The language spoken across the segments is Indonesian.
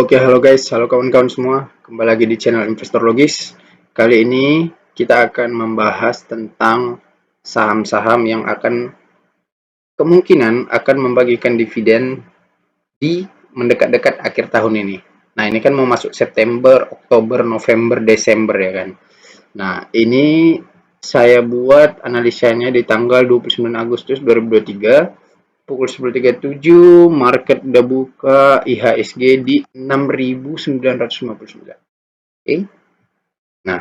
Oke, halo guys, halo kawan-kawan semua. Kembali lagi di channel Investor Logis. Kali ini kita akan membahas tentang saham-saham yang akan kemungkinan akan membagikan dividen di mendekat-dekat akhir tahun ini. Nah, ini kan mau masuk September, Oktober, November, Desember ya kan. Nah, ini saya buat analisanya di tanggal 29 Agustus 2023 pukul 10.37, market udah buka IHSG di 6.959. Oke. Nah,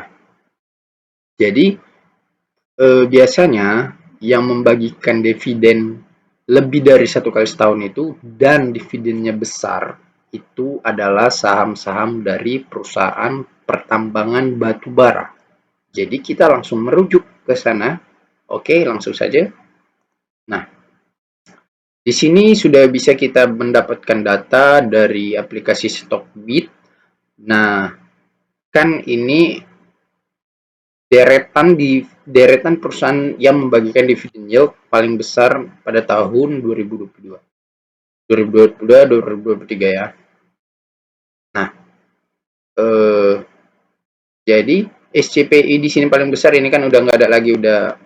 jadi biasanya yang membagikan dividen lebih dari satu kali setahun itu dan dividennya besar itu adalah saham-saham dari perusahaan pertambangan batu bara. Jadi kita langsung merujuk ke sana. Oke, langsung saja. Nah, di sini sudah bisa kita mendapatkan data dari aplikasi Stockbit. Nah, kan ini deretan perusahaan yang membagikan dividen yield paling besar pada tahun 2022. 2023 ya. Nah, jadi SCPI di sini paling besar ini kan udah nggak ada lagi, udah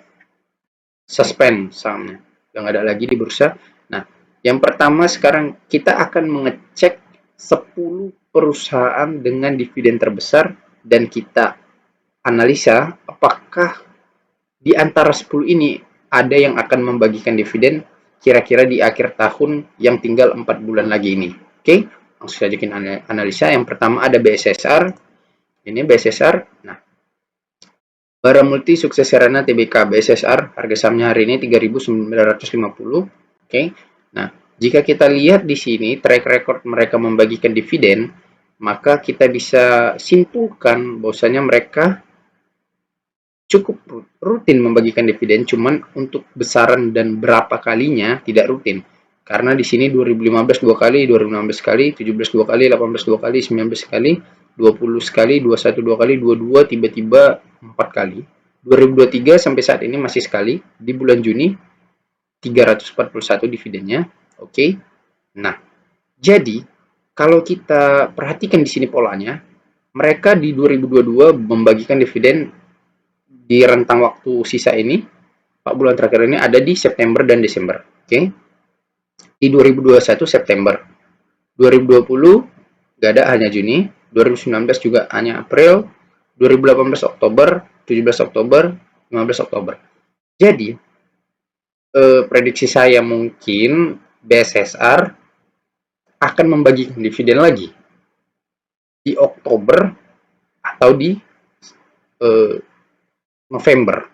suspend sahamnya, udah nggak ada lagi di bursa. Nah, yang pertama sekarang kita akan mengecek 10 perusahaan dengan dividen terbesar dan kita analisa apakah di antara 10 ini ada yang akan membagikan dividen kira-kira di akhir tahun yang tinggal 4 bulan lagi ini. Oke, langsung saja kita analisa. Yang pertama ada BSSR. Ini BSSR. Nah, Bara Multi Sukses Sarana Tbk BSSR, harga sahamnya hari ini 3.950. Oke. Nah, jika kita lihat di sini track record mereka membagikan dividen, maka kita bisa simpulkan bahwasanya mereka cukup rutin membagikan dividen, cuman untuk besaran dan berapa kalinya tidak rutin. Karena di sini 2015 dua kali, 2016 sekali, 17 dua kali, 18 dua kali, 19 sekali, 20 sekali, 21 dua kali, 22 tiba-tiba 4 kali. 2023 sampai saat ini masih sekali di bulan Juni 341 dividennya. Oke. Nah, jadi kalau kita perhatikan di sini polanya, mereka di 2022 membagikan dividen di rentang waktu sisa ini, 4 bulan terakhir ini ada di September dan Desember. Oke. Di 2021 September. 2020 gak ada, hanya Juni. 2019 juga hanya April. 2018 Oktober, 17 Oktober, 15 Oktober. Jadi, prediksi saya mungkin BSSR akan membagikan dividen lagi di Oktober atau di November.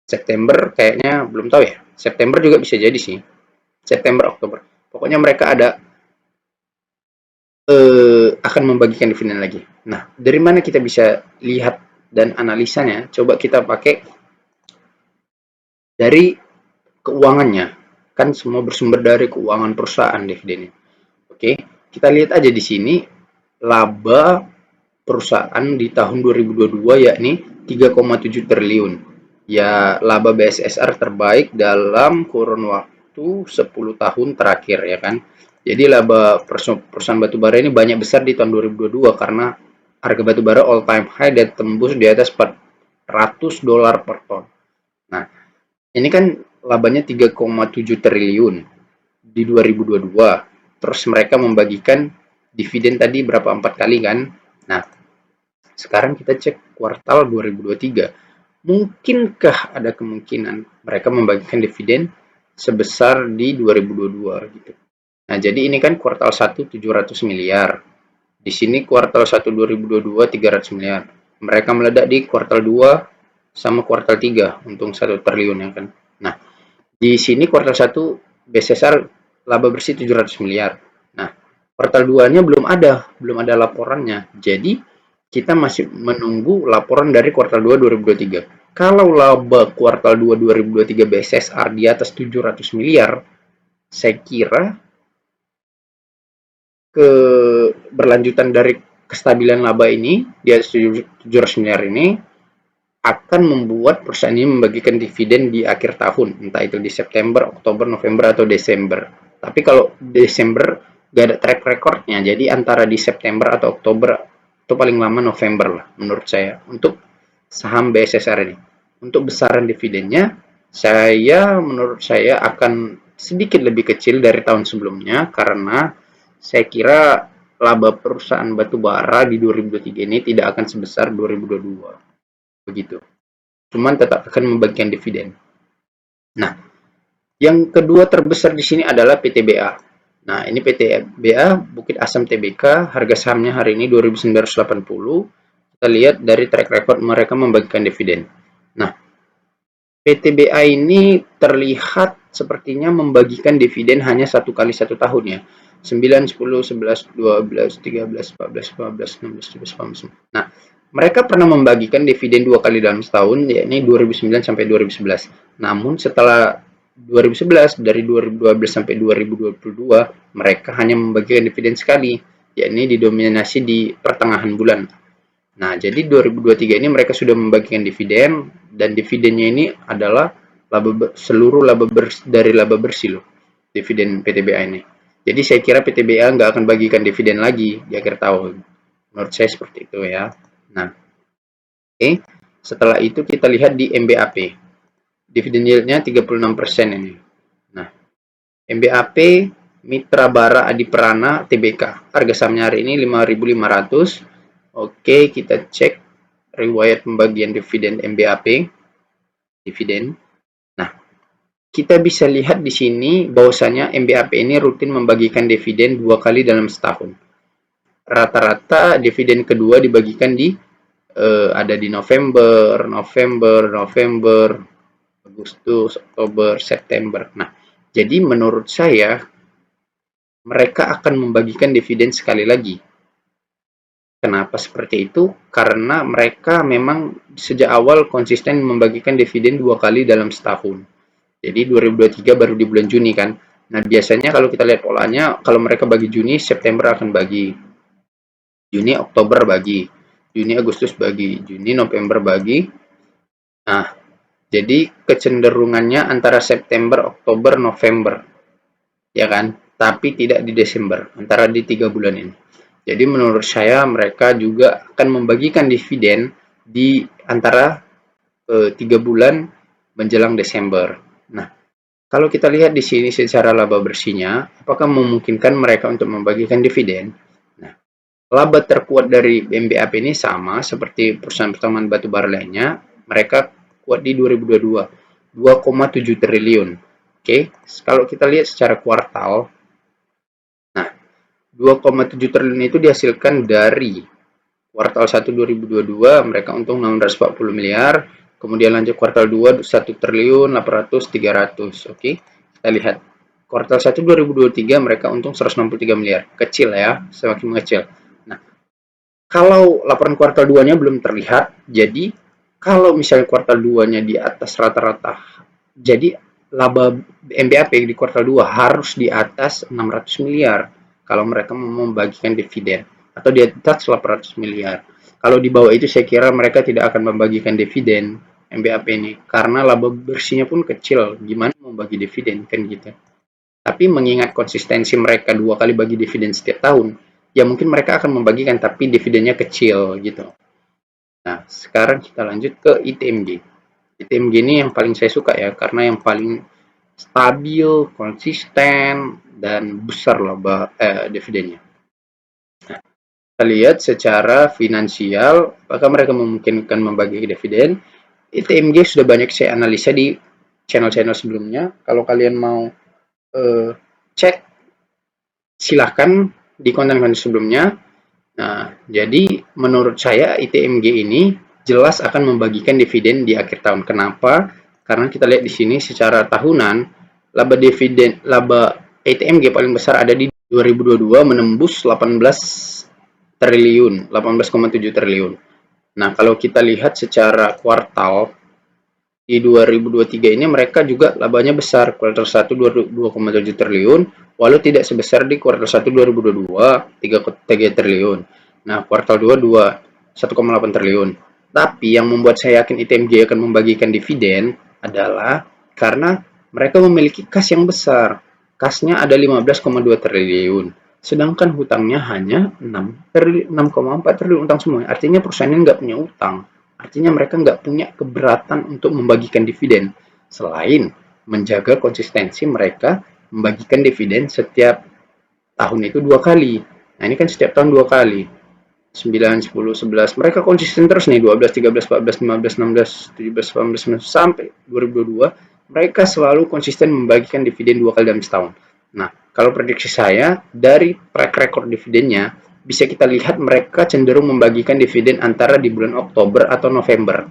September kayaknya belum tahu ya. September juga bisa jadi sih. September, Oktober. Pokoknya mereka ada akan membagikan dividen lagi. Nah, dari mana kita bisa lihat dan analisanya? Coba kita pakai dari keuangannya. Kan semua bersumber dari keuangan perusahaan dividennya. Oke, kita lihat aja di sini laba perusahaan di tahun 2022 yakni 3,7 triliun. Ya, laba BSSR terbaik dalam kurun waktu 10 tahun terakhir ya kan. Jadi laba perusahaan batubara ini banyak besar di tahun 2022 karena harga batubara all time high dan tembus di atas $400 per ton. Nah, ini kan labanya 3,7 triliun di 2022. Terus mereka membagikan dividen tadi berapa, 4 kali kan. Nah, sekarang kita cek kuartal 2023. Mungkinkah ada kemungkinan mereka membagikan dividen sebesar di 2022 gitu. Nah, jadi ini kan kuartal 1 700 miliar. Di sini kuartal 1 2022 300 miliar. Mereka meledak di kuartal 2 sama kuartal 3, untung 1 triliun ya kan. Nah, di sini kuartal 1 BSSR laba bersih 700 miliar. Nah, kuartal 2-nya belum ada laporannya. Jadi, kita masih menunggu laporan dari kuartal 2 2023. Kalau laba kuartal 2 2023 BSSR di atas 700 miliar, saya kira keberlanjutan dari kestabilan laba ini di atas 700 miliar ini akan membuat perusahaan ini membagikan dividen di akhir tahun, entah itu di September, Oktober, November, atau Desember. Tapi kalau Desember gak ada track recordnya. Jadi antara di September atau Oktober atau paling lama November lah menurut saya untuk saham BSSR ini. Untuk besaran dividennya, menurut saya akan sedikit lebih kecil dari tahun sebelumnya karena saya kira laba perusahaan batubara di 2023 ini tidak akan sebesar 2022. Begitu. Cuman tetap akan membagikan dividen. Nah, yang kedua terbesar di sini adalah PTBA. Nah, ini PTBA Bukit Asam Tbk, harga sahamnya hari ini 2.980. Kita lihat dari track record mereka membagikan dividen. Nah, PTBA ini terlihat sepertinya membagikan dividen hanya 1 kali 1 tahun ya. 9, 10, 11, 12, 13, 14, 15, 16, 17, 18. Nah, mereka pernah membagikan dividen 2 kali dalam setahun, yakni 2009 sampai 2011. Namun setelah 2011, dari 2012 sampai 2022, mereka hanya membagikan dividen sekali, yakni didominasi di pertengahan bulan. Nah, jadi 2023 ini mereka sudah membagikan dividen, dan dividennya ini adalah seluruh dari laba bersih loh, dividen PTBA ini. Jadi saya kira PTBA nggak akan bagikan dividen lagi di akhir tahun. Menurut saya seperti itu ya. Nah, oke. Setelah itu kita lihat di MBAP. Dividen yieldnya 36% ini. Nah, MBAP Mitra Bara Adiprana Tbk. Harga sahamnya hari ini 5.500. Oke, kita cek riwayat pembagian dividen MBAP. Dividen. Nah, kita bisa lihat di sini bahwasanya MBAP ini rutin membagikan dividen 2 kali dalam setahun. Rata-rata dividen kedua dibagikan di ada di November, Agustus, Oktober, September. Nah, jadi menurut saya mereka akan membagikan dividen sekali lagi. Kenapa seperti itu? Karena mereka memang sejak awal konsisten membagikan dividen 2 kali dalam setahun. Jadi 2023 baru di bulan Juni kan. Nah, biasanya kalau kita lihat polanya, kalau mereka bagi Juni, September akan bagi. Juni, Oktober bagi. Juni, Agustus bagi. Juni, November bagi. Nah, jadi kecenderungannya antara September, Oktober, November. Ya kan? Tapi tidak di Desember. Antara di 3 bulan ini. Jadi menurut saya mereka juga akan membagikan dividen di antara 3 bulan menjelang Desember. Nah, kalau kita lihat di sini secara laba bersihnya, apakah memungkinkan mereka untuk membagikan dividen? Nah, laba terkuat dari MBAP ini sama seperti perusahaan pertambangan batubara lainnya. Mereka kuat di 2022, 2,7 triliun. Oke, kalau kita lihat secara kuartal, 2,7 triliun itu dihasilkan dari kuartal 1 2022 mereka untung 640 miliar, kemudian lanjut kuartal 2 1 triliun 800 300. Oke. Kita lihat kuartal 1 2023 mereka untung 163 miliar. Kecil ya, semakin mengecil. Nah, kalau laporan kuartal 2-nya belum terlihat, jadi kalau misalnya kuartal 2-nya di atas rata-rata, jadi laba MBAP di kuartal 2 harus di atas 600 miliar kalau mereka mau membagikan dividen, atau di atas 800 miliar. Kalau di bawah itu saya kira mereka tidak akan membagikan dividen MBAP ini karena laba bersihnya pun kecil. Gimana membagi dividen kan gitu. Tapi mengingat konsistensi mereka 2 kali bagi dividen setiap tahun, ya mungkin mereka akan membagikan tapi dividennya kecil gitu. Nah, sekarang kita lanjut ke ITMG. ITMG ini yang paling saya suka ya karena yang paling stabil, konsisten, dan besar laba dividennya. Nah, kita lihat secara finansial, apakah mereka memungkinkan membagi dividen. ITMG sudah banyak saya analisa di channel-channel sebelumnya. Kalau kalian mau cek, silahkan di konten-konten sebelumnya. Nah, jadi menurut saya ITMG ini jelas akan membagikan dividen di akhir tahun. Kenapa? Karena kita lihat di sini secara tahunan laba ITMG paling besar ada di 2022 menembus 18 triliun, 18,7 triliun. Nah, kalau kita lihat secara kuartal di 2023 ini mereka juga labanya besar. Kuartal 1 2,7 triliun, walau tidak sebesar di kuartal 1 2022 3 triliun. Nah, kuartal 2 1,8 triliun. Tapi yang membuat saya yakin ITMG akan membagikan dividen adalah karena mereka memiliki kas yang besar. Kasnya ada 15,2 triliun. sedangkan hutangnya hanya 6,4 triliun utang semua. Artinya perusahaan ini nggak punya utang. Artinya mereka nggak punya keberatan untuk membagikan dividen, selain menjaga konsistensi mereka membagikan dividen setiap tahun itu 2 kali. Nah ini kan setiap tahun 2 kali. 9, 10, 11. Mereka konsisten terus nih 12, 13, 14, 15, 16, 17, 18, 19 sampai 2022. Mereka selalu konsisten membagikan dividen 2 kali dalam setahun. Nah, kalau prediksi saya dari track record dividennya bisa kita lihat mereka cenderung membagikan dividen antara di bulan Oktober atau November.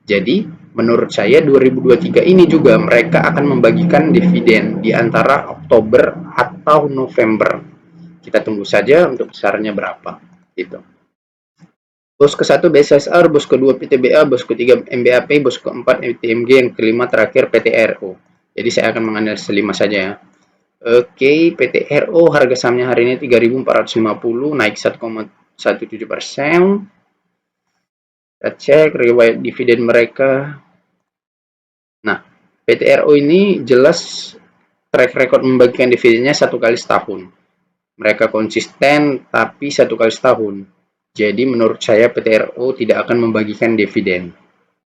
Jadi, menurut saya 2023 ini juga mereka akan membagikan dividen di antara Oktober atau November. Kita tunggu saja untuk besarnya berapa. Gitu. Bos ke-1 BSSR, bos ke-2 PTBA, bos ke-3 MBAP, bos ke-4 ITMG, yang kelima terakhir PTRO. Jadi saya akan menganalisis 5 saja ya. Oke, PTRO harga sahamnya hari ini 3.450, naik 1,17%. Kita cek riwayat dividen mereka. Nah, PTRO ini jelas track record membagikan dividennya 1 kali setahun. Mereka konsisten tapi 1 kali setahun. Jadi menurut saya PTRO tidak akan membagikan dividen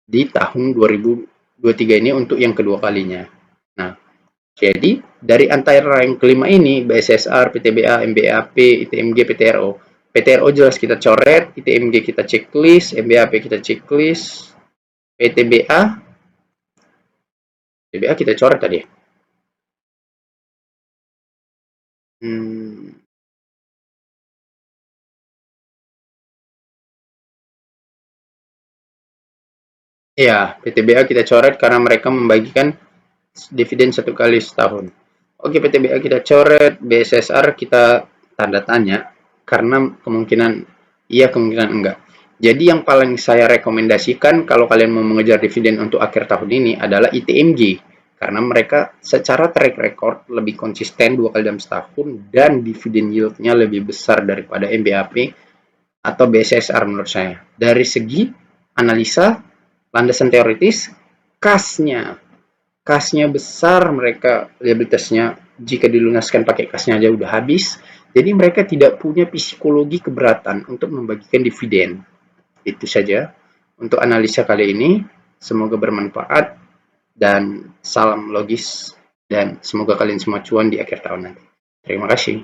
di tahun 2023 ini untuk yang kedua kalinya. Nah, jadi dari antara yang kelima ini, BSSR, PTBA, MBAP, ITMG, PTRO. PTRO jelas kita coret, ITMG kita checklist, MBAP kita checklist, PTBA kita coret tadi. Ya, PTBA kita coret karena mereka membagikan dividen 1 kali setahun. Oke, PTBA kita coret, BSSR kita tanda tanya karena kemungkinan iya, kemungkinan enggak. Jadi yang paling saya rekomendasikan kalau kalian mau mengejar dividen untuk akhir tahun ini adalah ITMG, karena mereka secara track record lebih konsisten 2 kali dalam setahun dan dividen yieldnya lebih besar daripada MBAP atau BSSR menurut saya. Dari segi analisa, landasan teoritis, kasnya besar, mereka liabilitasnya jika dilunaskan pakai kasnya aja udah habis. Jadi mereka tidak punya psikologi keberatan untuk membagikan dividen. Itu saja untuk analisa kali ini. Semoga bermanfaat dan salam logis, dan semoga kalian semua cuan di akhir tahun nanti. Terima kasih.